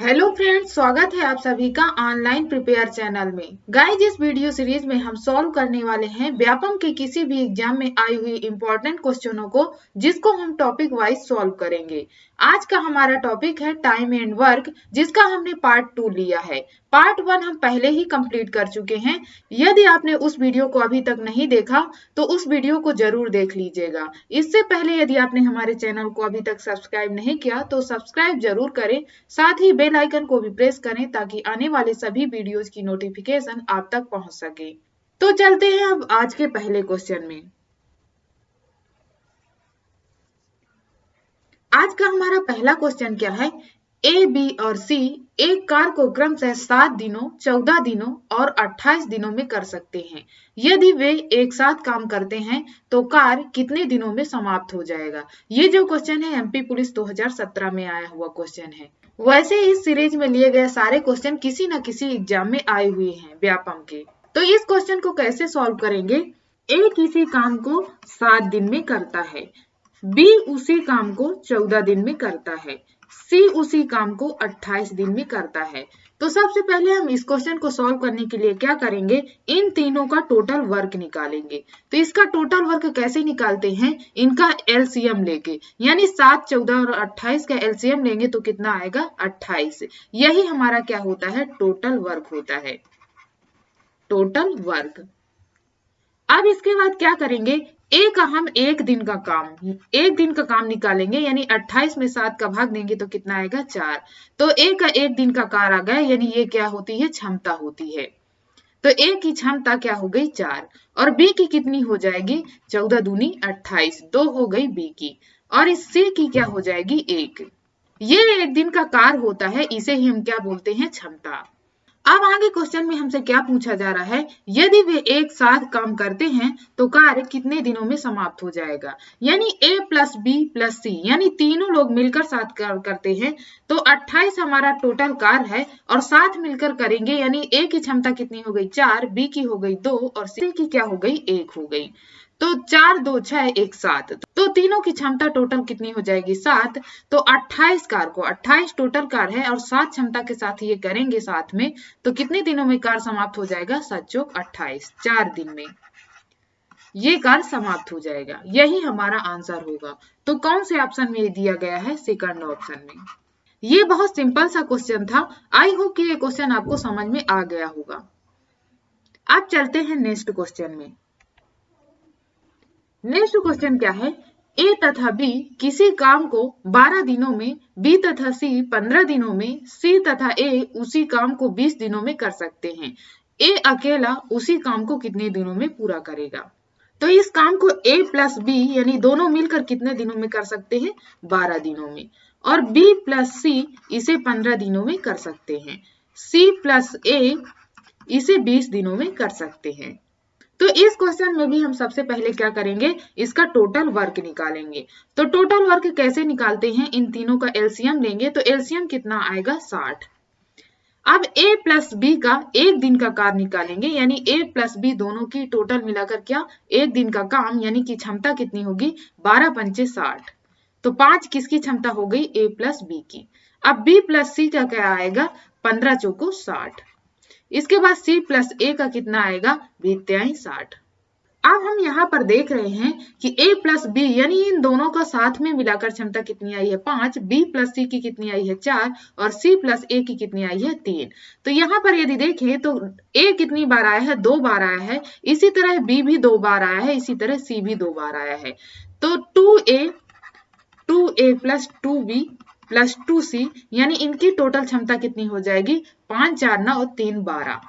Hello friends, स्वागत है आप सभी का ऑनलाइन प्रिपेयर चैनल में। गाइज, इस वीडियो सीरीज में हम सॉल्व करने वाले हैं व्यापम के किसी भी एग्जाम में आई हुई इंपॉर्टेंट क्वेश्चनों को, जिसको हम टॉपिक वाइज सॉल्व करेंगे। आज का हमारा टॉपिक है टाइम एंड वर्क, जिसका हमने पार्ट 2 लिया है। पार्ट 1 हम पहले ही कंप्लीट कर चुके हैं। यदि आपने उस वीडियो को अभी तक नहीं देखा तो उस वीडियो को जरूर देख लीजिएगा। इससे पहले यदि आपने हमारे चैनल को अभी तक सब्सक्राइब नहीं किया तो सब्सक्राइब जरूर करें, साथ ही बेल आइकन को भी प्रेस करें ताकि आने वाले सभी वीडियोज की नोटिफिकेशन आप तक पहुंच सके। तो चलते हैं अब आज के पहले क्वेश्चन में। आज का हमारा पहला क्वेश्चन क्या है? ए, बी और सी एक कार को क्रमशः 7 दिनों, 14 दिनों और 28 दिनों में कर सकते हैं। यदि वे एक साथ काम करते हैं तो कार कितने दिनों में समाप्त हो जाएगा? ये जो क्वेश्चन है एमपी पुलिस 2017 में आया हुआ क्वेश्चन है। वैसे इस सीरीज में लिए गए सारे क्वेश्चन किसी न किसी एग्जाम में आए हुए हैं व्यापम के। तो इस क्वेश्चन को कैसे सॉल्व करेंगे? ए किसी काम को 7 दिन में करता है, बी उसी काम को 14 दिन में करता है, सी उसी काम को 28 दिन में करता है। तो सबसे पहले हम इस क्वेश्चन को सॉल्व करने के लिए क्या करेंगे? इन तीनों का टोटल वर्क निकालेंगे। तो इसका टोटल वर्क कैसे निकालते हैं? इनका एलसीएम लेके, यानी 7, 14 और 28 का एलसीएम लेंगे तो कितना आएगा? 28। यही हमारा क्या होता है? टोटल वर्क होता है, टोटल वर्क। अब इसके बाद क्या करेंगे? एक हम एक दिन का काम निकालेंगे, यानी 28 में 7 का भाग देंगे तो कितना आएगा? 4। तो ए का एक दिन का कार आ गया, यानी ये क्या होती है? क्षमता होती है। तो ए की क्षमता क्या हो गई? 4। और बी की कितनी हो जाएगी? 14 दूनी 28, 2 हो गई बी की। और इस सी की क्या हो जाएगी? 1। ये एक दिन का कार होता है, इसे ही हम क्या बोलते हैं? क्षमता। अब आगे क्वेश्चन में हमसे क्या पूछा जा रहा है? यदि वे एक साथ काम करते हैं तो कार्य कितने दिनों में समाप्त हो जाएगा? यानी ए प्लस बी प्लस सी, यानी तीनों लोग मिलकर साथ करते हैं तो 28 हमारा टोटल कार्य है, और साथ मिलकर करेंगे, यानी ए की क्षमता कितनी हो गई? 4, बी की हो गई 2 और सी की क्या हो गई? 1 हो गई। तो 4, 2, 6, 1, 7। तो तीनों की क्षमता टोटल कितनी हो जाएगी? 7। तो 28 कार को, 28 टोटल कार है और 7 क्षमता के साथ ये करेंगे साथ में, तो कितने दिनों में कार समाप्त हो जाएगा? 7 चौक 28, 4 दिन में ये कार समाप्त हो जाएगा। यही हमारा आंसर होगा। तो कौन से ऑप्शन में दिया गया है? सेकंड ऑप्शन में। ये बहुत सिंपल सा क्वेश्चन था। आई होप कि ये क्वेश्चन आपको समझ में आ गया होगा। अब चलते हैं नेक्स्ट क्वेश्चन में। नेक्स्ट क्वेश्चन क्या है? ए तथा बी किसी काम को 12 दिनों में, बी तथा सी 15 दिनों में, सी तथा ए उसी काम को 20 दिनों में कर सकते हैं। ए अकेला उसी काम को कितने दिनों में पूरा करेगा? तो इस काम को ए प्लस बी यानी दोनों मिलकर कितने दिनों में कर सकते हैं? 12 दिनों में। और बी प्लस सी इसे 15 दिनों में कर सकते हैं। सी प्लस ए इसे 20 दिनों में कर सकते हैं। तो इस क्वेश्चन में भी हम सबसे पहले क्या करेंगे? इसका टोटल वर्क निकालेंगे। तो टोटल वर्क कैसे निकालते हैं? इन तीनों का एलसीएम लेंगे तो एलसीएम कितना आएगा? 60। अब ए प्लस बी का एक दिन का कार्य निकालेंगे, यानी ए प्लस बी दोनों की टोटल मिलाकर क्या? एक दिन का काम, यानी कि क्षमता कितनी होगी? 12 पंचे 60। तो 5 किसकी क्षमता हो गई? ए प्लस बी की। अब बी प्लस सी का क्या आएगा? 15 चौको 60। इसके बाद C प्लस A का कितना आएगा? 60। अब हम यहाँ पर देख रहे हैं कि A प्लस B यानी इन दोनों का साथ में मिलाकर क्षमता कितनी आई है? 5। B प्लस C की कितनी आई है? 4 और C प्लस A की कितनी आई है? 3। तो यहाँ पर यदि देखें तो A कितनी बार आया है? 2 बार आया है। इसी तरह B भी 2 बार आया है, इसी तरह C भी 2 बार आया है। तो 2A plus 2B plus 2C यानी इनकी टोटल क्षमता कितनी हो जाएगी? 5, 4, 9, 3, 12।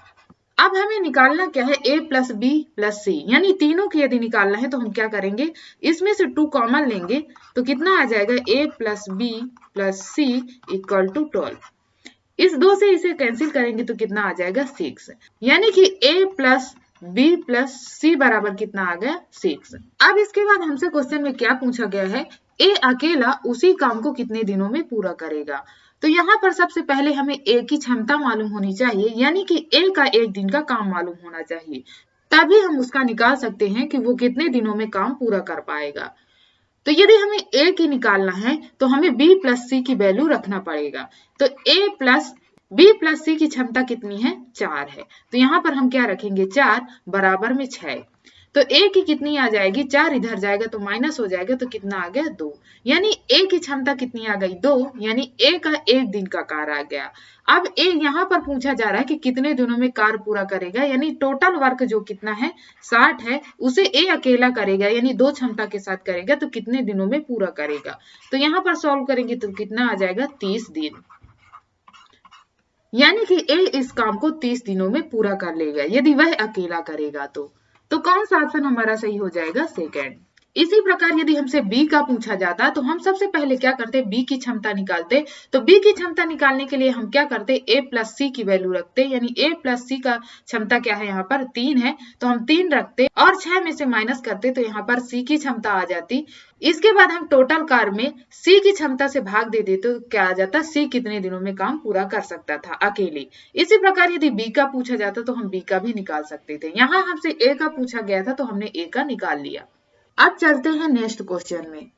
अब हमें निकालना क्या है? A प्लस बी प्लस सी, यानी तीनों की यदि निकालना है तो हम क्या करेंगे? इसमें से 2 कॉमन लेंगे तो कितना आ जाएगा? A plus B plus C equal to 12। इस 2 से इसे कैंसिल करेंगे तो कितना आ जाएगा? 6। यानी कि A प्लस बी प्लस सी बराबर कितना आ गया? 6। अब इसके बाद हमसे क्वेश्चन में क्या पूछा गया है? ए अकेला उसी काम को कितने दिनों में पूरा करेगा? तो यहाँ पर सबसे पहले हमें ए की क्षमता मालूम होनी चाहिए, यानी कि ए का एक दिन का काम मालूम होना चाहिए, तभी हम उसका निकाल सकते हैं कि वो कितने दिनों में काम पूरा कर पाएगा। तो यदि हमें a की निकालना है तो हमें b प्लस c की वैल्यू रखना पड़ेगा। तो a plus b plus c की क्षमता कितनी है? 4 है। तो यहाँ पर हम क्या रखेंगे? 4 बराबर में 6। तो a की कितनी आ जाएगी? 4 इधर जाएगा तो माइनस हो जाएगा, तो कितना आ गया? 2। यानी a की क्षमता कितनी आ गई? 2। यानी a का 1 दिन का कार्य आ गया। अब a यहाँ पर पूछा जा रहा है कि कितने दिनों में कार्य पूरा करेगा, यानी टोटल वर्क जो कितना है 60 है, उसे a अकेला करेगा, यानी 2 क्षमता के साथ करेगा, तो कितने दिनों में पूरा करेगा। तो यहाँ पर सॉल्व करेंगे तो कितना आ जाएगा? 30 दिन। यानी कि a इस काम को 30 दिनों में पूरा कर लेगा यदि वह अकेला करेगा। तो कौन सा ऑप्शन हमारा सही हो जाएगा? सेकंड। इसी प्रकार यदि हमसे b का पूछा जाता तो हम सबसे पहले क्या करते? b की क्षमता निकालते। तो b की क्षमता निकालने के लिए हम क्या करते? a प्लस c की वैल्यू रखते, यानी a प्लस c का क्षमता क्या है? यहाँ पर 3 है, तो हम 3 रखते और 6 में से माइनस करते, तो यहाँ पर c की क्षमता आ जाती। इसके बाद हम टोटल कार्य में c की क्षमता से भाग दे देते, तो क्या आ जाता? c कितने दिनों में काम पूरा कर सकता था अकेले। इसी प्रकार यदि b का पूछा जाता तो हम b का भी निकाल सकते थे। यहाँ हमसे a का पूछा गया था तो हमने a का निकाल लिया। अब चलते हैं नेक्स्ट क्वेश्चन में।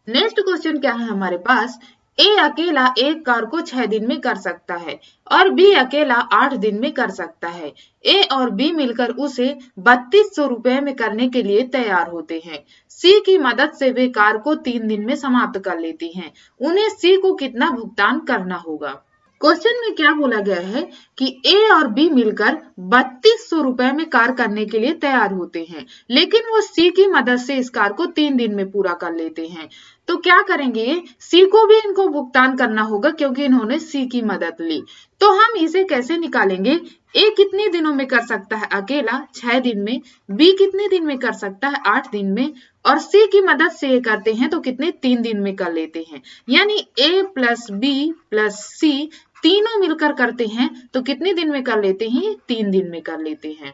नेक्स्ट क्वेश्चन क्या है हमारे पास? ए अकेला एक कार्य को 6 दिन में कर सकता है और बी अकेला 8 दिन में कर सकता है। ए और बी मिलकर उसे 3200 रुपए में करने के लिए तैयार होते हैं। सी की मदद से वे कार्य को 3 दिन में समाप्त कर लेती हैं। उन्हें सी को कितना भुगतान करना होगा? क्वेश्चन में क्या बोला गया है कि ए और बी मिलकर 3200 रुपए में कार्य करने के लिए तैयार होते हैं, लेकिन वो सी की मदद से इस कार्य को 3 दिन में पूरा कर लेते हैं। तो क्या करेंगे? सी को भी इनको भुगतान करना होगा क्योंकि इन्होंने सी की मदद ली। तो हम इसे कैसे निकालेंगे? ए कितने दिनों में कर सकता है अकेला? 6 दिन में। बी कितने दिन में कर सकता है? 8 दिन में। और सी की मदद से ये करते हैं तो कितने? 3 दिन में कर लेते हैं। यानी ए प्लस बी प्लस सी तीनों मिलकर करते हैं तो कितने दिन में कर लेते हैं? 3 दिन में कर लेते हैं।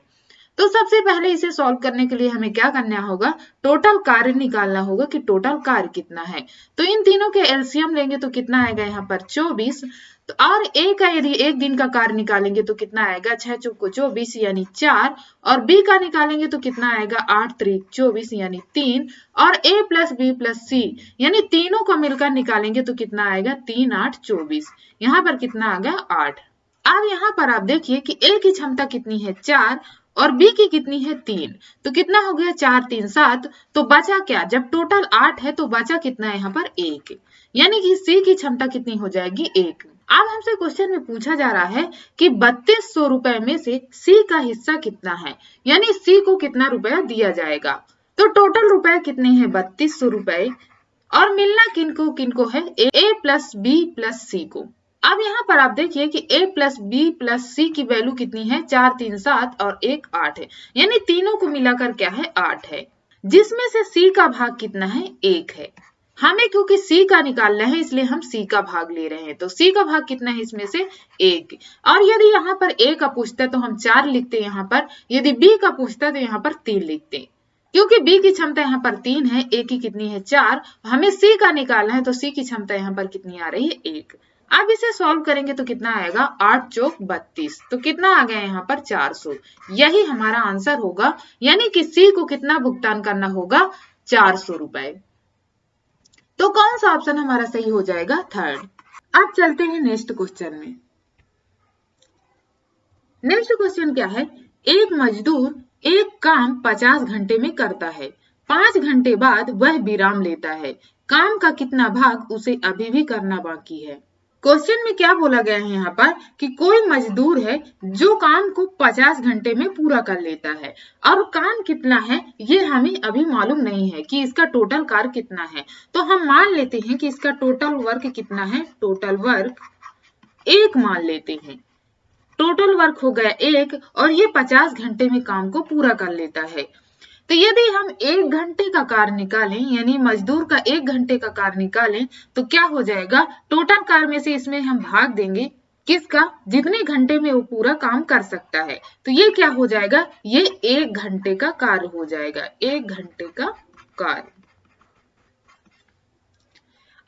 तो सबसे पहले इसे सॉल्व करने के लिए हमें क्या करना होगा? टोटल कार्य निकालना होगा कि टोटल कार्य कितना है। तो इन तीनों के एलसीएम लेंगे तो कितना आएगा? यहाँ पर 24। तो और ए का यदि 1 दिन का कार्य निकालेंगे तो कितना आएगा? 6 चौक को 24 यानी 4। और बी का निकालेंगे तो कितना आएगा? 8 त्रिक 24 यानी 3। और ए प्लस बी प्लस सी यानी तीनों को मिलकर निकालेंगे तो कितना आएगा? 3 8 24। यहाँ पर कितना आ गया? 8। अब यहाँ पर आप देखिए कि ए की क्षमता कितनी है? 4 और बी की कितनी है? 3। तो कितना हो गया? 4 3 7। तो बचा क्या? जब टोटल 8 है तो बचा कितना है यहाँ पर? 1। यानी कि सी की क्षमता कितनी हो जाएगी? 1। अब हमसे क्वेश्चन में पूछा जा रहा है कि 3200 रुपए में से सी का हिस्सा कितना है, यानी सी को कितना रुपया दिया जाएगा। तो टोटल रुपए कितने हैं? 3200 रुपए। और मिलना किनको किनको है? ए प्लस बी प्लस सी को। अब यहाँ पर आप देखिए कि a प्लस बी प्लस सी की वैल्यू कितनी है? 4 3 7 और 1 8 है, यानी तीनों को मिलाकर क्या है? 8 है, जिसमें से c का भाग कितना है? 1 है। हमें क्योंकि c का निकालना है इसलिए हम c का भाग ले रहे हैं। तो c का भाग कितना है इसमें से? 1। और यदि यहाँ पर a का पूछता तो हम 4 लिखते यहाँ पर, यदि b का पूछता तो यहाँ पर 3 लिखते। क्योंकि b की क्षमता यहाँ पर 3 है, a की कितनी है? 4। हमें c का निकालना है तो c की क्षमता यहाँ पर कितनी आ रही है? 1। अब इसे सॉल्व करेंगे तो कितना आएगा? 8 चौक 32। तो कितना आ गया यहाँ पर? 400। यही हमारा आंसर होगा, यानी कि सी को कितना भुगतान करना होगा? 400 रुपए। तो कौन सा ऑप्शन हमारा सही हो जाएगा? थर्ड। अब चलते हैं नेक्स्ट क्वेश्चन में। नेक्स्ट क्वेश्चन क्या है? एक मजदूर एक काम 50 घंटे में करता है, 5 घंटे बाद वह विराम लेता है। काम का कितना भाग उसे अभी भी करना बाकी है? क्वेश्चन में क्या बोला गया है यहाँ पर कि कोई मजदूर है जो काम को 50 घंटे में पूरा कर लेता है और काम कितना है ये हमें अभी मालूम नहीं है कि इसका टोटल कार्य कितना है। तो हम मान लेते हैं कि इसका टोटल वर्क कितना है? टोटल वर्क 1 मान लेते हैं। टोटल वर्क हो गया 1 और ये 50 घंटे में काम को पूरा कर लेता है। तो यदि हम 1 घंटे का कार्य निकालें, यानी मजदूर का 1 घंटे का कार्य निकालें तो क्या हो जाएगा? टोटल कार्य में से इसमें हम भाग देंगे किसका? जितने घंटे में वो पूरा काम कर सकता है। तो ये क्या हो जाएगा? ये 1 घंटे का कार्य हो जाएगा। 1 घंटे का कार्य।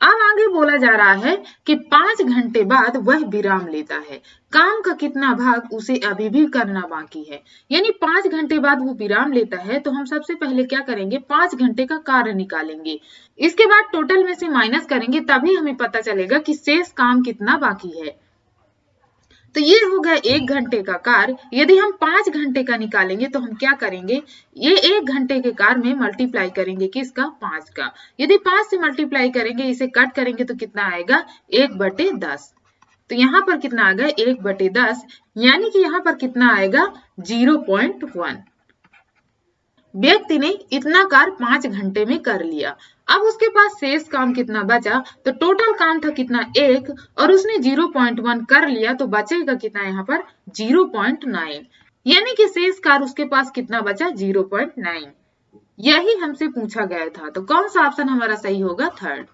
अब आगे बोला जा रहा है कि 5 घंटे बाद वह विराम लेता है। काम का कितना भाग उसे अभी भी करना बाकी है। यानी 5 घंटे बाद वो विराम लेता है, तो हम सबसे पहले क्या करेंगे, 5 घंटे का कार्य निकालेंगे। इसके बाद टोटल में से माइनस करेंगे, तभी हमें पता चलेगा कि शेष काम कितना बाकी है। तो ये हो गया 1 घंटे का कार्य। यदि हम 5 घंटे का निकालेंगे तो हम क्या करेंगे, ये 1 घंटे के कार्य में मल्टीप्लाई करेंगे किसका, 5 का। यदि 5 से मल्टीप्लाई करेंगे, इसे कट करेंगे तो कितना आएगा, 1/10। तो यहाँ पर कितना आ गया, 1/10, यानी कि यहाँ पर कितना आएगा, 0.1। व्यक्ति ने इतना कार्य 5 घंटे में कर लिया। अब उसके पास शेष काम कितना बचा, तो टोटल काम था कितना, 1, और उसने 0.1 कर लिया, तो बचेगा कितना यहाँ पर, 0.9। यानी कि शेष कार्य उसके पास कितना बचा, 0.9। यही हमसे पूछा गया था, तो कौन सा ऑप्शन हमारा सही होगा, थर्ड।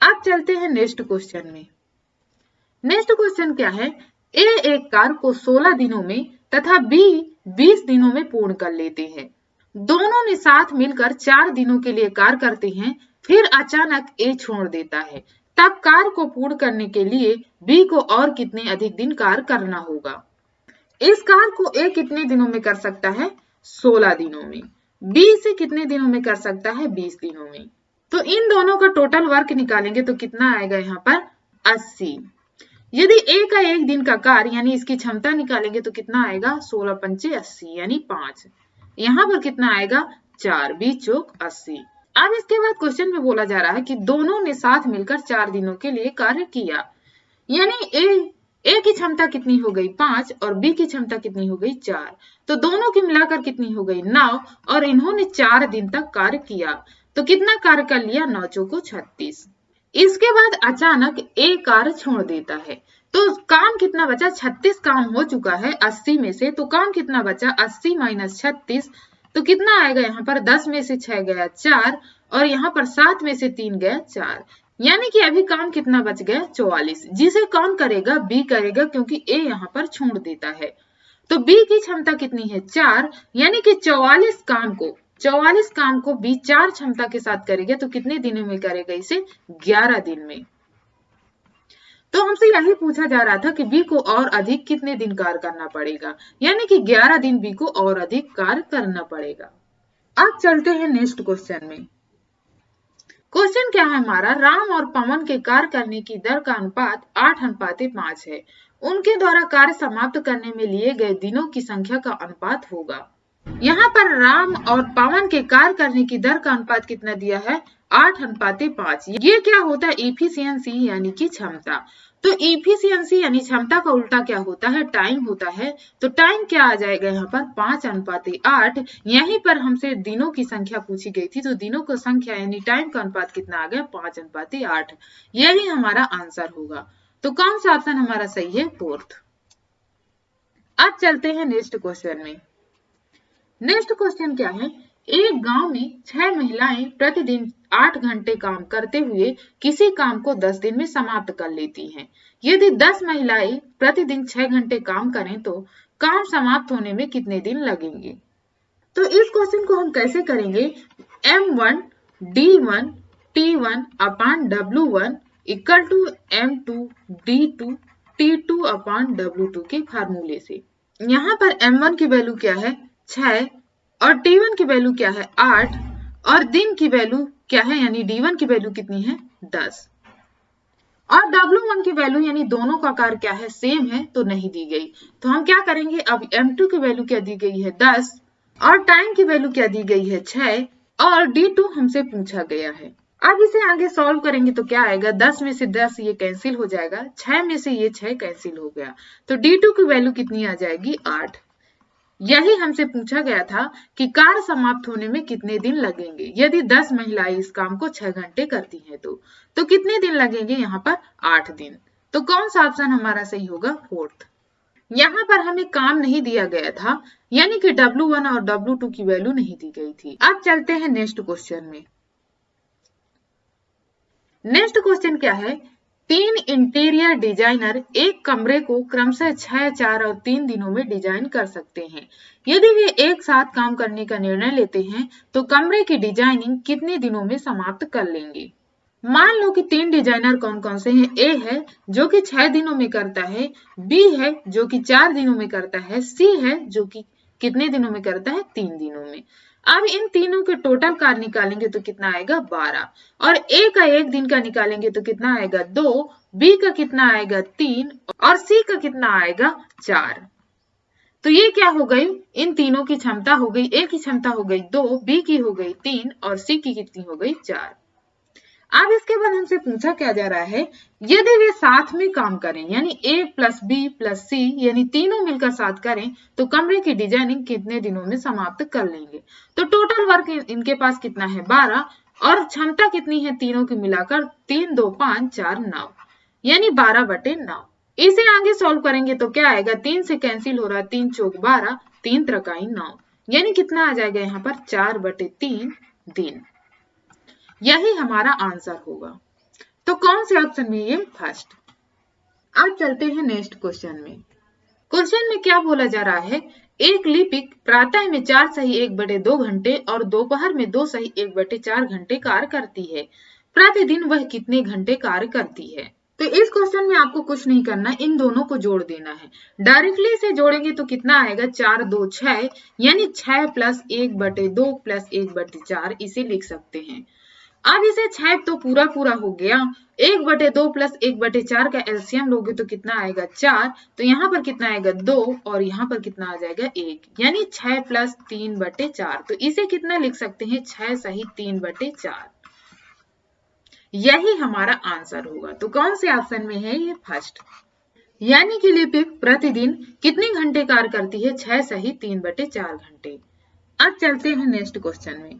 अब चलते हैं नेक्स्ट क्वेश्चन में। नेक्स्ट क्वेश्चन क्या है, ए एक कार्य को 16 दिनों में तथा बी 20 दिनों में पूर्ण कर लेते हैं। दोनों ने साथ मिलकर 4 दिनों के लिए कार्य करते हैं, फिर अचानक ए छोड़ देता है। तब कार्य को पूर्ण करने के लिए बी को और कितने अधिक दिन कार्य करना होगा। इस कार्य को ए कितने दिनों में कर सकता है, 16 दिनों में। बी से कितने दिनों में कर सकता है, 20 दिनों में। तो इन दोनों का टोटल वर्क निकालेंगे तो कितना आएगा यहाँ पर, 80। यदि ए का 1 दिन का कार्य यानी इसकी क्षमता निकालेंगे तो कितना आएगा, 16 पंचे 80 यानी 5। यहाँ पर कितना आएगा, 4, 20 चौक 80। अब इसके बाद क्वेश्चन में बोला जा रहा है कि दोनों ने साथ मिलकर 4 दिनों के लिए कार्य किया। यानी ए की क्षमता कितनी हो गई, 5, और बी की क्षमता कितनी हो गई, 4। तो दोनों की मिलाकर कितनी हो गई, 9, और इन्होंने 4 दिन तक कार्य किया। तो कितना कार्य कर लिया, 9 चौको 36। इसके बाद अचानक ए कार्य छोड़ देता है, तो काम कितना बचा, 36 काम हो चुका है 80 में से, तो काम कितना बचा, 80 माइनस 36, तो कितना आएगा यहाँ पर, 10 में से 6 गया 4, और यहाँ पर 7 में से 3 गया 4, यानी कि अभी काम कितना बच गया, 44, जिसे कौन करेगा, बी करेगा, क्योंकि ए यहाँ पर छोड़ देता है। तो बी की क्षमता कितनी है, 4, यानी कि 44 काम को बी 4 क्षमता के साथ करेगा, तो कितने दिनों में करेगा इसे, 11 दिन में। तो हमसे यही पूछा जा रहा था कि बी को और अधिक कितने दिन कार्य करना पड़ेगा, यानी कि 11 दिन बी को और अधिक कार्य करना पड़ेगा। अब चलते हैं नेक्स्ट क्वेश्चन में। क्वेश्चन क्या है हमारा, राम और पवन के कार्य करने की दर का अनुपात 8:5 है। उनके द्वारा कार्य समाप्त करने में लिए गए दिनों की संख्या का अनुपात होगा। यहाँ पर राम और पवन के कार्य करने की दर का अनुपात कितना दिया है, 8:5। ये क्या होता है, इफिशियंसी यानी कि क्षमता। तो इफिशियंसी यानी क्षमता का उल्टा क्या होता है, टाइम होता है। तो टाइम क्या आ जाएगा यहाँ पर, 5:8। यहीं पर हमसे दिनों की संख्या पूछी गई थी, तो दिनों की संख्या यानी टाइम का अनुपात कितना आ गया, 5:8। यही हमारा आंसर होगा। तो कौन सा ऑप्शन हमारा सही है, फोर्थ। अब चलते हैं नेक्स्ट क्वेश्चन में। नेक्स्ट क्वेश्चन क्या है, एक गांव में 6 महिलाएं प्रतिदिन 8 घंटे काम करते हुए किसी काम को 10 दिन में समाप्त कर लेती हैं। यदि 10 महिलाएं प्रतिदिन 6 घंटे काम करें तो काम समाप्त होने में कितने दिन लगेंगे। तो इस क्वेश्चन को हम कैसे करेंगे, M1 D1 T1 upon W1 equal to M2 D2 T2 upon W2 के फार्मूले से। यहाँ पर M1 की वैल्यू क्या है, 6, और T1 की वैल्यू क्या है, 8, और दिन की वैल्यू क्या है, यानी D1 की वैल्यू कितनी है, 10, और W1 की वैल्यू यानी दोनों का कार्य क्या है, सेम है, तो नहीं दी गई। तो हम क्या करेंगे, अब M2 की वैल्यू क्या दी गई है, 10, और टाइम की वैल्यू क्या दी गई है, 6, और D2 हमसे पूछा गया है। अब इसे आगे सॉल्व करेंगे तो क्या आएगा, 10 में से 10 ये कैंसिल हो जाएगा, 6 में से ये 6 कैंसिल हो गया, तो D2 की वैल्यू कितनी आ जाएगी, 8। यही हमसे पूछा गया था कि कार्य समाप्त होने में कितने दिन लगेंगे। यदि 10 महिलाएं इस काम को 6 घंटे करती हैं तो कितने दिन लगेंगे, यहाँ पर 8 दिन। तो कौन सा ऑप्शन हमारा सही होगा, फोर्थ। यहाँ पर हमें काम नहीं दिया गया था, यानी कि W1 और W2 की वैल्यू नहीं दी गई थी। अब चलते हैं नेक्स्ट क्वेश्चन में। नेक्स्ट क्वेश्चन क्या है, 3 इंटीरियर डिजाइनर एक कमरे को क्रमशः 6, 4 और 3 दिनों में डिजाइन कर सकते हैं। यदि वे एक साथ काम करने का निर्णय लेते हैं तो कमरे की डिजाइनिंग कितने दिनों में समाप्त कर लेंगे। मान लो कि 3 डिजाइनर कौन कौन से हैं। ए है जो कि 6 दिनों में करता है, बी है जो कि 4 दिनों में करता है, सी है जो कि कितने दिनों में करता है, 3 दिनों में। अब इन तीनों के टोटल कार्य निकालेंगे तो कितना आएगा, 12। और ए का 1 दिन का निकालेंगे तो कितना आएगा, 2। बी का कितना आएगा, 3। और सी का कितना आएगा, 4। तो ये क्या हो गई, इन तीनों की क्षमता हो गई, ए की क्षमता हो गई 2, बी की हो गई 3 और सी की कितनी हो गई, 4। अब इसके बाद हमसे पूछा क्या जा रहा है, यदि वे साथ में काम करें यानी ए प्लस बी प्लस सी यानी तीनों मिलकर साथ करें तो कमरे की डिजाइनिंग कितने दिनों में समाप्त कर लेंगे। तो टोटल वर्क इनके पास कितना है, 12 और क्षमता कितनी है तीनों की मिलाकर, 3 2 5 4 9 यानी 12/9। इसे आगे सॉल्व करेंगे तो क्या आएगा, 3 से कैंसिल हो रहा है, 3 चौक 12, 3 त्रिकाई 9 यानी कितना आ जाएगा यहाँ पर, 4/3 दिन। यही हमारा आंसर होगा। तो कौन से ऑप्शन में, ये फर्स्ट। अब चलते हैं नेक्स्ट क्वेश्चन में। क्वेश्चन में क्या बोला जा रहा है, एक लिपिक प्रातः में 4 सही 1/2 घंटे और दोपहर में 2 सही 1/4 घंटे कार्य करती है। प्रतिदिन वह कितने घंटे कार्य करती है। तो इस क्वेश्चन में आपको कुछ नहीं करना, इन दोनों को जोड़ देना है। डायरेक्टली से जोड़ेंगे तो कितना आएगा, 4 2 6 यानी 6 + 1/2 + 1/4 इसे लिख सकते हैं। अब इसे 6 तो पूरा हो गया, 1/2 + 1/4 का एलसीएम लोगे तो कितना आएगा, 4। तो यहाँ पर कितना आएगा, 2 और यहाँ पर कितना आ जाएगा, 1 यानी 6 + 3/4। तो इसे कितना लिख सकते हैं, 6 सही 3/4। यही हमारा आंसर होगा। तो कौन से ऑप्शन में है, ये फर्स्ट। यानी कि लिपिक प्रतिदिन कितने घंटे कार्य करती है, 6 सही 3/4 घंटे। अब चलते हैं नेक्स्ट क्वेश्चन में।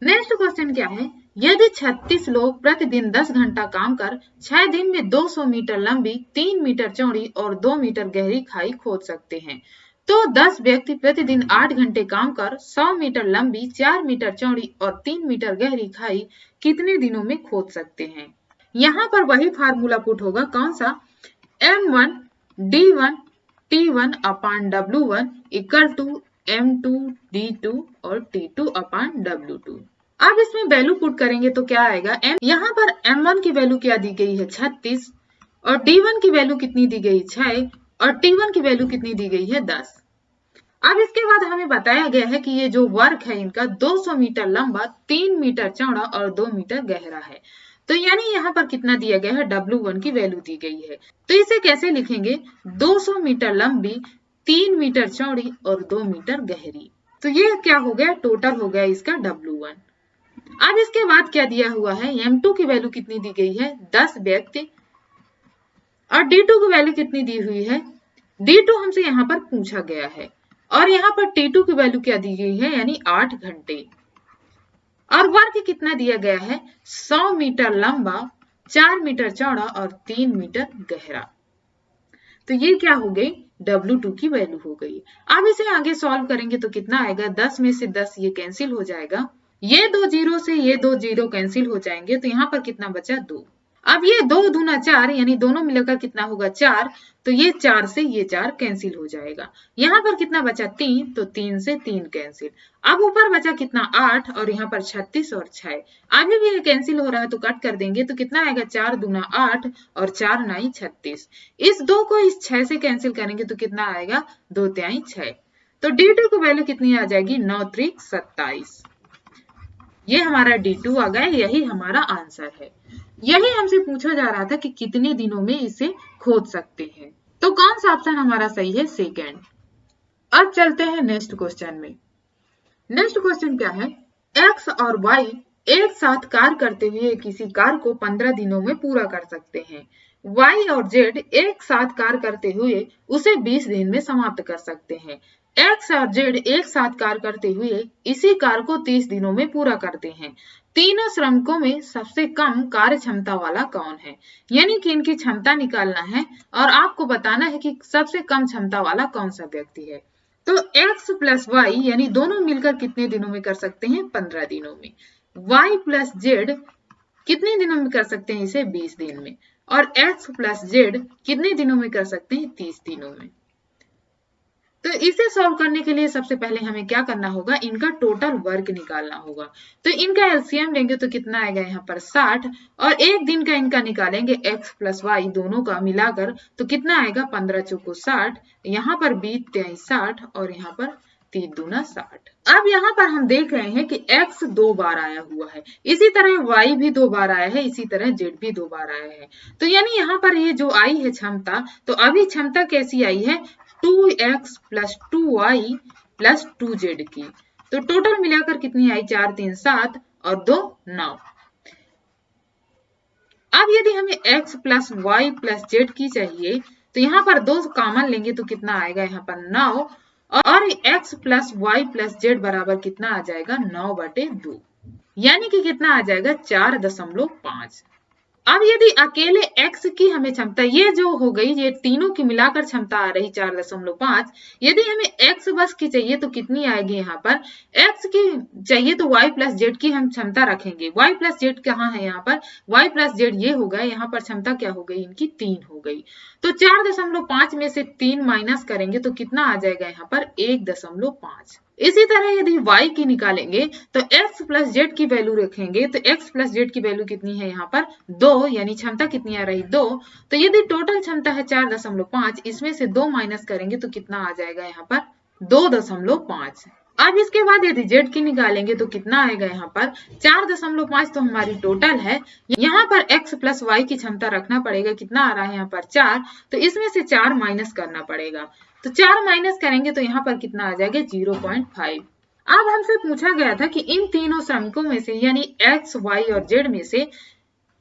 नेक्स्ट क्वेश्चन क्या है, यदि 36 लोग प्रतिदिन 10 घंटा काम कर 6 दिन में 200 मीटर लंबी, 3 मीटर चौड़ी और 2 मीटर गहरी खाई खोद सकते हैं, तो 10 व्यक्ति प्रतिदिन 8 घंटे काम कर 100 मीटर लंबी, 4 मीटर चौड़ी और 3 मीटर गहरी खाई कितने दिनों में खोद सकते हैं। यहाँ पर वही फार्मूला पुट होगा, कौन सा, M1 D1 T1 अपान W1 = M2 D2 और T2 अपान W2। अब इसमें वैल्यू पुट करेंगे तो क्या आएगा, यहाँ पर M1 की वैल्यू क्या दी गई है, 36 और D1 की वैल्यू कितनी दी गई, 6 और T1 की वैल्यू कितनी दी गई है, 10। अब इसके बाद हमें बताया गया है कि ये जो वर्क है इनका 200 मीटर लंबा, 3 मीटर चौड़ा और 2 मीटर गहरा है। तो यानी यहाँ पर कितना दिया गया है, W1 की वैल्यू दी गई है। तो इसे कैसे लिखेंगे, 200 मीटर लंबी, 3 मीटर चौड़ी और 2 मीटर गहरी। तो ये क्या हो गया, टोटल हो गया इसका W1। अब इसके बाद क्या दिया हुआ है, M2 की वैल्यू कितनी दी गई है, 10 व्यक्ति और D2 की वैल्यू कितनी दी हुई है, D2 हमसे यहाँ पर पूछा गया है और यहाँ पर T2 की वैल्यू क्या दी गई है, यानी 8 घंटे। और वर्क कितना दिया गया है, 100 मीटर लंबा, 4 मीटर चौड़ा और 3 मीटर गहरा। तो ये क्या हो गई, W2 की वैल्यू हो गई। अब इसे आगे सॉल्व करेंगे तो कितना आएगा, 10 में से 10 ये कैंसिल हो जाएगा, ये 2 जीरो से ये 2 जीरो कैंसिल हो जाएंगे, तो यहाँ पर कितना बचा, 2। अब ये 2 दूना 4 यानी दोनों मिलकर कितना होगा, 4। तो ये 4 से ये 4 कैंसिल हो जाएगा। यहाँ पर कितना बचा, 3, तो 3 से 3 कैंसिल। अब ऊपर बचा कितना, 8 और यहाँ पर 36 और 6। आगे भी ये कैंसिल हो रहा है तो कट कर देंगे तो कितना आएगा, 4 दूना 8 और 4 9 36। इस 2 को इस 6 से कैंसिल करेंगे तो कितना आएगा, 2 तिहाई 6। तो D2 की वैल्यू कितनी आ जाएगी, 9 त्रिक 27। ये हमारा D2 आ गया, यही हमारा आंसर है। यही हमसे पूछा जा रहा था कि कितने दिनों में इसे खोद सकते हैं। तो कौन सा ऑप्शन हमारा सही है, सेकेंड। अब चलते हैं नेक्स्ट क्वेश्चन में। नेक्स्ट क्वेश्चन क्या है, X और Y एक साथ कार्य करते हुए किसी कार्य को 15 दिनों में पूरा कर सकते हैं। Y और Z एक साथ कार्य करते हुए उसे 20 दिन में समाप्त कर सकते हैं। X और Z एक साथ कार्य करते हुए इसी कार्य को 30 दिनों में पूरा करते हैं। तीनों श्रमिकों में सबसे कम कार्य क्षमता वाला कौन है। यानी कि इनकी क्षमता निकालना है और आपको बताना है कि सबसे कम क्षमता वाला कौन सा व्यक्ति है। तो X + Y यानी दोनों मिलकर कितने दिनों में कर सकते हैं, 15 दिनों में। Y + Z कितने दिनों में कर सकते हैं, इसे 20 दिन में। और X + Z कितने दिनों में कर सकते हैं, 30 दिनों में। तो इसे सॉल्व करने के लिए सबसे पहले हमें क्या करना होगा, इनका टोटल वर्क निकालना होगा। तो इनका एलसीएम लेंगे तो कितना आएगा यहाँ पर 60 और एक दिन का इनका निकालेंगे x प्लस वाई दोनों का मिलाकर तो कितना आएगा 15 चौको 60, यहाँ पर 20 60 और यहाँ पर 3 दूना 60। अब यहाँ पर हम देख रहे हैं कि x 2 बार आया हुआ है, इसी तरह y भी 2 बार आया है, इसी तरह z भी 2 बार आया है। तो यानी यहाँ पर ये जो आई है क्षमता, तो अभी क्षमता कैसी आई है 2x plus 2y plus 2z की। तो टोटल मिलाकर कितनी आई 4 3 7 और 2 9। अब यदि हमें x plus y plus z की चाहिए तो यहाँ पर 2 कॉमन लेंगे तो कितना आएगा यहाँ पर 9 और x plus y plus z बराबर कितना आ जाएगा 9/2, यानी कि कितना आ जाएगा 4.5। अब यदि अकेले x की हमें क्षमता, ये जो हो गई ये तीनों की मिलाकर क्षमता आ रही 4.5, यदि हमें x बस की चाहिए तो कितनी आएगी यहाँ पर, x की चाहिए तो y प्लस जेड की हम क्षमता रखेंगे। y प्लस जेड कहाँ है यहाँ पर, y प्लस जेड ये हो गया, यहाँ पर क्षमता क्या हो गई इनकी 3 हो गई। तो 4.5 में से 3 माइनस करेंगे तो कितना आ जाएगा यहाँ पर 1.5। इसी तरह यदि y की निकालेंगे तो x प्लस जेड की वैल्यू रखेंगे तो x प्लस जेड की वैल्यू कितनी है यहाँ पर 2, यानी क्षमता कितनी आ रही 2। तो यदि टोटल क्षमता है 4.5, इसमें से 2 माइनस करेंगे तो कितना आ जाएगा यहाँ पर 2.5। अब इसके बाद यदि z की निकालेंगे तो कितना आएगा यहाँ पर 4.5 तो हमारी टोटल है। यहाँ पर x प्लस वाई की क्षमता रखना पड़ेगा, कितना आ रहा है यहाँ पर 4, तो इसमें से 4 माइनस करना पड़ेगा। तो 4 माइनस करेंगे तो यहाँ पर कितना आ जाएगा 0.5। अब हमसे पूछा गया था कि इन तीनों श्रमिकों में से यानी x, y और z में से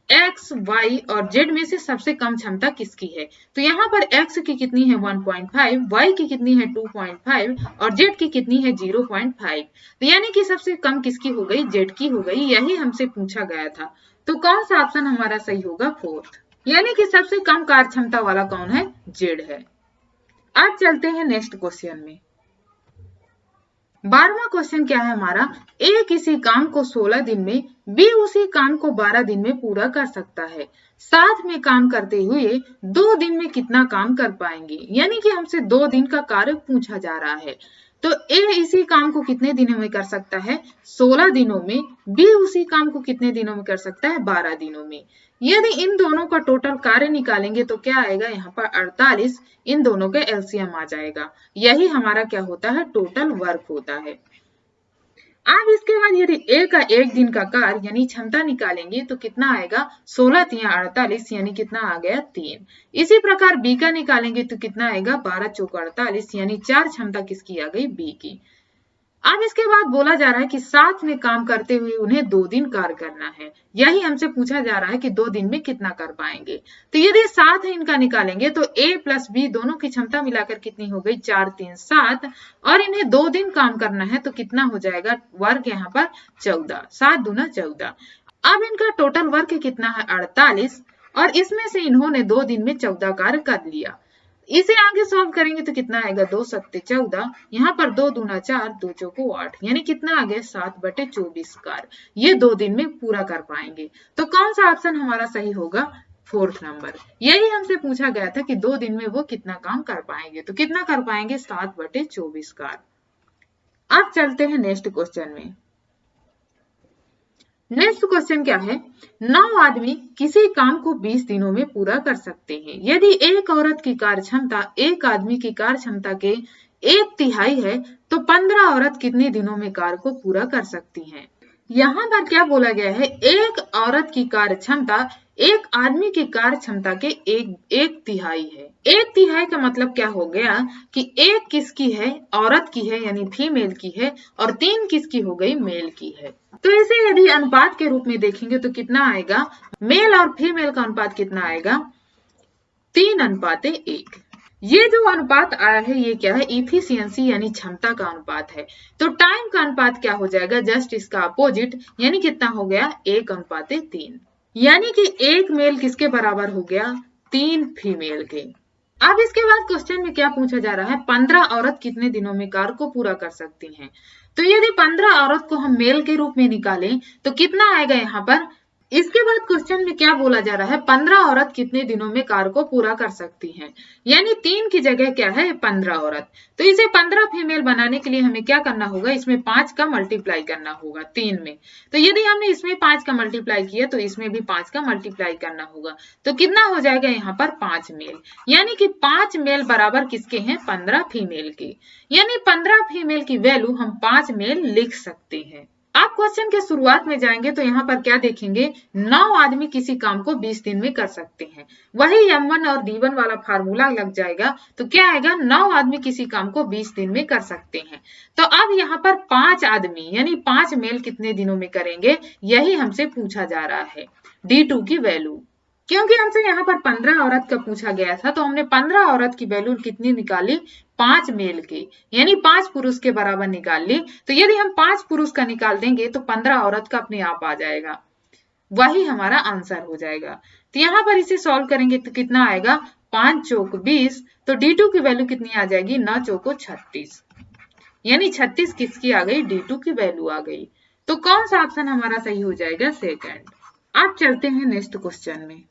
x, y और z में से सबसे कम क्षमता किसकी है। तो यहाँ पर x की कितनी है 1.5, y की कितनी है 2.5 और z की कितनी है 0.5। तो यानी कि सबसे कम किसकी हो गई, z की हो गई, यही हमसे पूछा गया था। तो कौन सा ऑप्शन हमारा सही होगा 4th, यानी कि सबसे कम कार्य क्षमता वाला कौन है, z है। अब चलते हैं नेक्स्ट क्वेश्चन में। 12वां क्वेश्चन क्या है हमारा, ए किसी काम को 16 दिन में, बी उसी काम को 12 दिन में पूरा कर सकता है। साथ में काम करते हुए 2 दिन में कितना काम कर पाएंगे, यानी कि हमसे 2 दिन का कार्य पूछा जा रहा है। तो ए इसी काम को कितने दिनों में कर सकता है 16 दिनों में, बी उसी काम को कितने दिनों में कर सकता है 12 दिनों में। यदि इन दोनों का टोटल कार्य निकालेंगे तो क्या आएगा यहाँ पर 48, इन दोनों का एलसीएम आ जाएगा, यही हमारा क्या होता है टोटल वर्क होता है। अब इसके बाद यदि ए का एक दिन का कार्य यानी क्षमता निकालेंगे तो कितना आएगा 16 × 48, यानी कितना आ गया 3। इसी प्रकार बी का निकालेंगे तो कितना आएगा 12 × 4 = 48, यानी 4 क्षमता किसकी आ गई बी की। अब इसके बाद बोला जा रहा है कि साथ में काम करते हुए उन्हें 2 दिन कार्य करना है, यही हमसे पूछा जा रहा है कि 2 दिन में कितना कर पाएंगे। तो यदि साथ इनका निकालेंगे तो a प्लस बी दोनों की क्षमता मिलाकर कितनी हो गई 4 3 7 और इन्हें 2 दिन काम करना है तो कितना हो जाएगा वर्क यहाँ पर 14, 7 दूना 14। अब इनका टोटल वर्क कितना है 48 और इसमें से इन्होंने 2 दिन में 14 कार्य कर लिया। इसे आगे सॉल्व करेंगे तो कितना आएगा 2 7 14, यहाँ पर 2 दूना 4 2 चौको 8, यानी कितना आ गया 7/24 कार्य ये 2 दिन में पूरा कर पाएंगे। तो कौन सा ऑप्शन हमारा सही होगा 4th नंबर, यही हमसे पूछा गया था कि 2 दिन में वो कितना काम कर पाएंगे, तो कितना कर पाएंगे 7/24 कार्य। अब चलते हैं नेक्स्ट क्वेश्चन में। नेक्स्ट क्वेश्चन क्या है, 9 आदमी किसी काम को 20 दिनों में पूरा कर सकते हैं। यदि एक औरत की कार्य क्षमता एक आदमी की कार्य क्षमता के 1/3 है तो 15 औरत कितने दिनों में कार्य को पूरा कर सकती हैं। यहाँ पर क्या बोला गया है, एक औरत की कार्य क्षमता एक आदमी की कार्य क्षमता के 1/3 है। 1/3 का मतलब क्या हो गया कि 1 किसकी है औरत की है यानी फीमेल की है और 3 किसकी हो गई मेल की है। तो इसे यदि अनुपात के रूप में देखेंगे तो कितना आएगा, मेल और फीमेल का अनुपात कितना आएगा 3:1। ये जो अनुपात आया है ये क्या है इफिशियंसी यानी क्षमता का अनुपात है। तो टाइम का अनुपात क्या हो जाएगा जस्ट इसका अपोजिट, यानी कितना हो गया 1:3, यानी कि 1 मेल किसके बराबर हो गया 3 फीमेल के। अब इसके बाद क्वेश्चन में क्या पूछा जा रहा है 15 औरत कितने दिनों में कार्य को पूरा कर सकती हैं। तो यदि 15 औरत को हम मेल के रूप में निकालें तो कितना आएगा यहाँ पर इसके बाद क्वेश्चन में क्या बोला जा रहा है, 15 औरत कितने दिनों में कार्य को पूरा कर सकती हैं, यानी 3 की जगह क्या है 15 औरत। तो इसे 15 फीमेल बनाने के लिए हमें क्या करना होगा, इसमें 5 का मल्टीप्लाई करना होगा 3 में। तो यदि हमने इसमें 5 का मल्टीप्लाई किया तो इसमें भी 5 का मल्टीप्लाई करना होगा। तो कितना हो जाएगा यहाँ पर 5 मेल, यानी कि 5 मेल बराबर किसके हैं 15 फीमेल के, यानी 15 फीमेल की वैल्यू हम 5 मेल लिख सकते हैं। आप क्वेश्चन के शुरुआत में जाएंगे तो यहाँ पर क्या देखेंगे, 9 आदमी किसी काम को 20 दिन में कर सकते हैं। वही M1 और D1 वाला फार्मूला लग जाएगा तो क्या आएगा, 9 आदमी किसी काम को 20 दिन में कर सकते हैं। तो अब यहाँ पर 5 आदमी यानी 5 मेल कितने दिनों में करेंगे, यही हमसे पूछा जा रहा है। D2 की वैल्यू, क्योंकि हमसे यहाँ पर 15 औरत का पूछा गया था तो हमने 15 औरत की वैल्यू कितनी निकाली, 5 मेल की, यानी 5 पुरुष के बराबर निकाल ली। तो यदि हम 5 पुरुष का निकाल देंगे तो 15 औरत का अपने आप आ जाएगा, वही हमारा आंसर हो जाएगा। तो यहाँ पर इसे सॉल्व करेंगे तो कितना आएगा, 5 चौक 20, तो D2 की वैल्यू कितनी आ जाएगी, 9 चौको 36, यानी 36 किसकी आ गई, D2 की वैल्यू आ गई। तो कौन सा ऑप्शन हमारा सही हो जाएगा, सेकंड। अब चलते हैं नेक्स्ट क्वेश्चन में।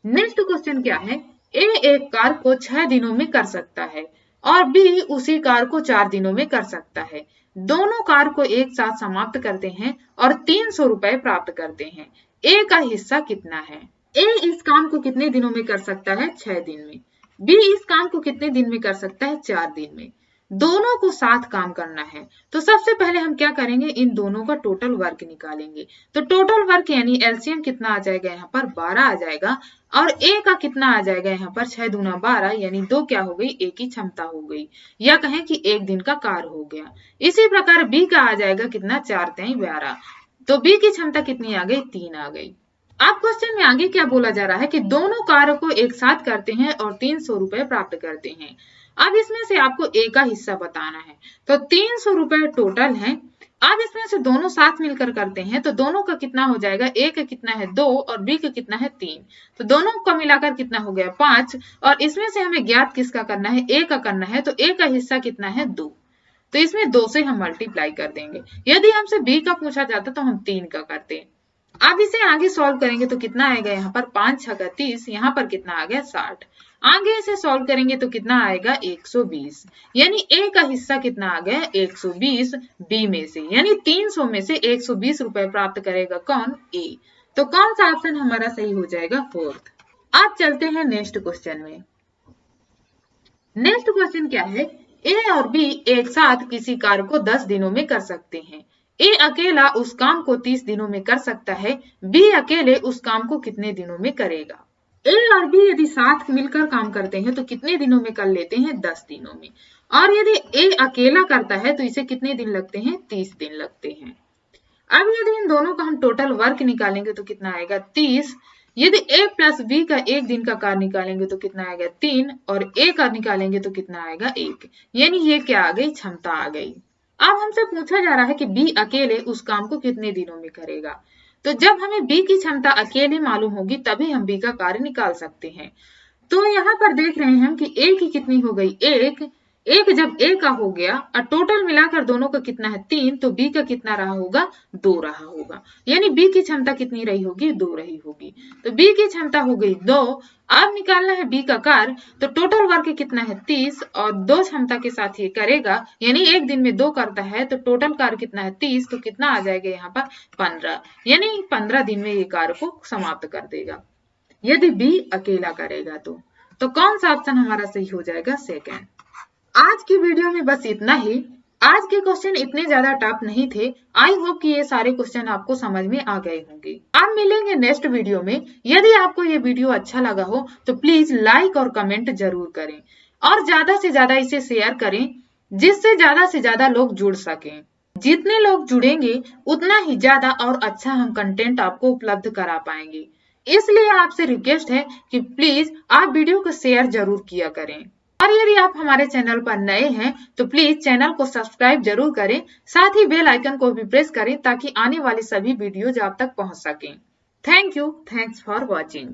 नेक्स्ट क्वेश्चन क्या है, ए एक कार को 6 दिनों में कर सकता है और बी उसी कार को 4 दिनों में कर सकता है। दोनों कार को एक साथ समाप्त करते हैं और 300 रुपए प्राप्त करते हैं। ए का हिस्सा कितना है। ए इस काम को कितने दिनों में कर सकता है, 6 दिन में। बी इस काम को कितने दिन में कर सकता है, 4 दिन में। दोनों को साथ काम करना है तो सबसे पहले हम क्या करेंगे, इन दोनों का टोटल वर्क निकालेंगे। तो टोटल वर्क यानी एलसीएम कितना आ जाएगा, यहाँ पर 12 आ जाएगा और ए का कितना आ जाएगा, यहाँ पर 6 दूना 12, यानी 2 क्या हो गई, ए की क्षमता हो गई, या कहें कि 1 दिन का कार्य हो गया। इसी प्रकार बी का आ जाएगा कितना, 4 3 12, तो बी की क्षमता कितनी आ गई, 3 आ गई। अब क्वेश्चन में आगे क्या बोला जा रहा है कि दोनों कार्य को एक साथ करते हैं और 300 रुपए प्राप्त करते हैं। अब इसमें से आपको ए का हिस्सा बताना है, तो 300 रुपए टोटल है। अब इसमें से दोनों साथ मिलकर करते हैं तो दोनों का कितना हो जाएगा, ए का कितना है 2 और बी का कितना है 3, तो दोनों का मिलाकर कितना हो गया 5, और इसमें से हमें ज्ञात किसका करना है, ए का करना है। तो ए का हिस्सा कितना है 2, तो इसमें 2 से हम मल्टीप्लाई कर देंगे। यदि हमसे बी का पूछा जाता तो हम 3 का करते। अब इसे आगे सॉल्व करेंगे तो कितना आएगा, यहाँ पर 5 6 30, यहाँ पर कितना आ गया 60। आगे इसे सॉल्व करेंगे तो कितना आएगा 120, यानी ए का हिस्सा कितना आ गया 120 बी में से, यानी 300 में से 120 रुपए प्राप्त करेगा कौन, ए। तो कौन सा ऑप्शन हमारा सही हो जाएगा, फोर्थ। अब चलते हैं नेक्स्ट क्वेश्चन में। नेक्स्ट क्वेश्चन क्या है, ए और बी एक साथ किसी कार्य को 10 दिनों में कर सकते हैं। ए अकेला उस काम को 30 दिनों में कर सकता है, बी अकेले उस काम को कितने दिनों में करेगा। ए और बी यदि साथ मिलकर काम करते हैं तो कितने दिनों में कर लेते हैं, 10 दिनों में। और यदि ए अकेला करता है तो इसे कितने दिन लगते हैं, 30 दिन लगते हैं। अब यदि इन दोनों का हम टोटल वर्क निकालेंगे तो कितना आएगा 30। यदि ए प्लस बी का 1 दिन का कार्य निकालेंगे तो कितना आएगा 3, और ए का निकालेंगे तो कितना आएगा 1, यानी ये क्या आ गई, क्षमता आ गई। अब हमसे पूछा जा रहा है कि बी अकेले उस काम को कितने दिनों में करेगा। तो जब हमें बी की क्षमता अकेले मालूम होगी तभी हम बी का कार्य निकाल सकते हैं। तो यहाँ पर देख रहे हैं हम कि ए की कितनी हो गई, एक जब ए का हो गया और टोटल मिलाकर दोनों का कितना है 3, तो बी का कितना रहा होगा, 2 रहा होगा, यानी बी की क्षमता कितनी रही होगी, 2 रही होगी। तो बी की क्षमता हो गई 2। अब निकालना है बी का कार्य, तो टोटल वर्क कितना है 30 और 2 क्षमता के साथ ये करेगा, यानी 1 दिन में 2 करता है, तो टोटल कार्य कितना है 30, तो कितना आ जाएगा यहाँ पर 15, यानी 15 दिन में ये कार्य को समाप्त कर देगा यदि बी अकेला करेगा। तो कौन सा ऑप्शन हमारा सही हो जाएगा, सेकेंड। आज की वीडियो में बस इतना ही। आज के क्वेश्चन इतने ज्यादा टफ नहीं थे। आई होप कि ये सारे क्वेश्चन आपको समझ में आ गए होंगे। अब मिलेंगे नेक्स्ट वीडियो में। यदि आपको ये वीडियो अच्छा लगा हो तो प्लीज लाइक और कमेंट जरूर करें और ज्यादा से ज्यादा इसे शेयर करें, जिससे ज्यादा से ज्यादा लोग जुड़ सकें। जितने लोग जुड़ेंगे उतना ही ज्यादा और अच्छा हम कंटेंट आपको उपलब्ध करा पाएंगे। इसलिए आपसे रिक्वेस्ट है कि प्लीज आप वीडियो को शेयर जरूर किया करें। और यदि आप हमारे चैनल पर नए हैं तो प्लीज चैनल को सब्सक्राइब जरूर करें, साथ ही बेल आइकन को भी प्रेस करें ताकि आने वाली सभी वीडियोज आप तक पहुंच सकें। Thank you, thanks for watching.